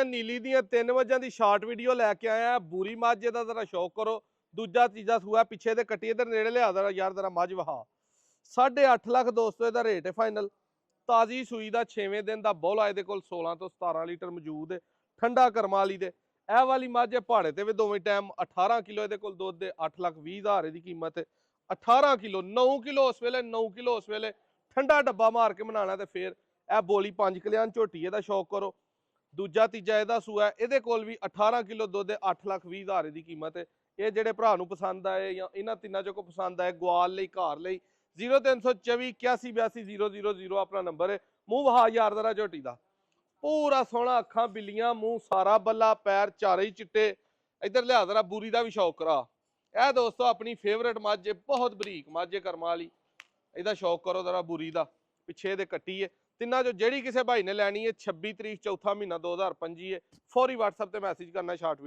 ਨੀਲੀ ਦੀਆਂ 3 ਵਜਾਂ ਦੀ short video ਲੈ ਕੇ ਆਇਆ। ਬੂਰੀ ਮੱਝ ਦਾ ਜ਼ਰਾ ਸ਼ੌਕ ਕਰੋ। ਦੂਜਾ ਤੀਜਾ ਸੂਆ ਪਿੱਛੇ ਦੇ ਕੱਟੀ ਇਧਰ ਨੇੜੇ ਲਿਆ ਦਾ ਯਾਰ ਜ਼ਰਾ ਮੱਝ ਵਹਾ। 8.5 ਲੱਖ ਦੋਸਤੋ ਇਹਦਾ ਰੇਟ ਹੈ ਫਾਈਨਲ। ਤਾਜ਼ੀ ਸੂਈ ਦਾ 6ਵੇਂ ਦਿਨ ਦਾ ਬੋਲਾ ਇਹਦੇ ਕੋਲ 16 ਤੋਂ 17 ਲੀਟਰ ਮੌਜੂਦ ਹੈ। ਠੰਡਾ ਕਰਮਾਂ ਵਾਲੀ ਦੇ ਇਹ ਵਾਲੀ ਮੱਝ ਹੈ ਪਹਾੜੇ ਤੇ ਵੀ ਦੋਵੇਂ ਟਾਈਮ 18 ਕਿਲੋ ਇਹਦੇ ਕੋਲ ਦੁੱਧ ਦੇ 8,20,000 ਇਹਦੀ ਕੀਮਤ ਹੈ। 18 ਕਿਲੋ 9 ਕਿਲੋ ਉਸ ਵੇਲੇ 9 ਕਿਲੋ ਉਸ ਵੇਲੇ ਠੰਡਾ ਡੱਬਾ ਮਾਰ ਕੇ ਬਣਾਣਾ ਤੇ ਫਿਰ ਇਹ ਬੋਲੀ 5 ਕਿਲਿਆਂ ਝੋਟੀ ਇਹਦਾ ਸ਼ੌਕ ਕਰੋ। ਦੂਜਾ ਤੀਜਾ ਇਹਦਾ ਸੂਆ ਇਹਦੇ ਕੋਲ ਵੀ 18 ਕਿਲੋ ਦੁੱਧ ਦੇ 8,20,000 ਇਹਦੀ ਕੀਮਤ ਹੈ। ਇਹ ਜਿਹੜੇ ਭਰਾ ਨੂੰ ਪਸੰਦ ਆਏ ਜਾਂ ਇਹਨਾਂ ਤਿੰਨਾਂ ਚੋਂ ਕੋ ਪਸੰਦ ਆਏ ਗਵਾਲ ਲਈ ਘਰ ਲਈ 0324 8182 000 ਆਪਣਾ ਨੰਬਰ ਹੈ। ਮੂੰਹ ਵਹਾ ਯਾਰ ਜ਼ਰਾ ਝੋਟੀ ਦਾ ਪੂਰਾ ਸੋਹਣਾ, ਅੱਖਾਂ ਬਿੱਲੀਆਂ, ਮੂੰਹ ਸਾਰਾ ਬੱਲਾ, ਪੈਰ ਚਾਰੇ ਹੀ ਚਿੱਟੇ। ਇੱਧਰ ਲਿਆ ਜ਼ਰਾ ਬੂਰੀ ਦਾ ਵੀ ਸ਼ੌਕ ਕਰਾ। ਇਹ ਦੋਸਤੋ ਆਪਣੀ ਫੇਵਰੇਟ ਮੱਝ ਹੈ, ਬਹੁਤ ਬਰੀਕ ਮੱਝ ਹੈ ਕਰਮਾਂ ਵਾਲੀ। ਇਹਦਾ ਸ਼ੌਕ ਕਰੋ ਜ਼ਰਾ ਬੂਰੀ ਦਾ। ਪਿੱਛੇ ਦੇ ਕੱਟੀ ਹੈ। ਤਿੰਨਾਂ ਚੋਂ ਜਿਹੜੀ ਕਿਸੇ ਭਾਈ ਨੇ ਲੈਣੀ ਹੈ 26 ਤਰੀਕ ਚੌਥਾ ਮਹੀਨਾ 2025 ਹੈ। ਫੌਰੀ WhatsApp ਤੇ ਮੈਸੇਜ ਕਰਨਾ ਸ਼ਾਰਟ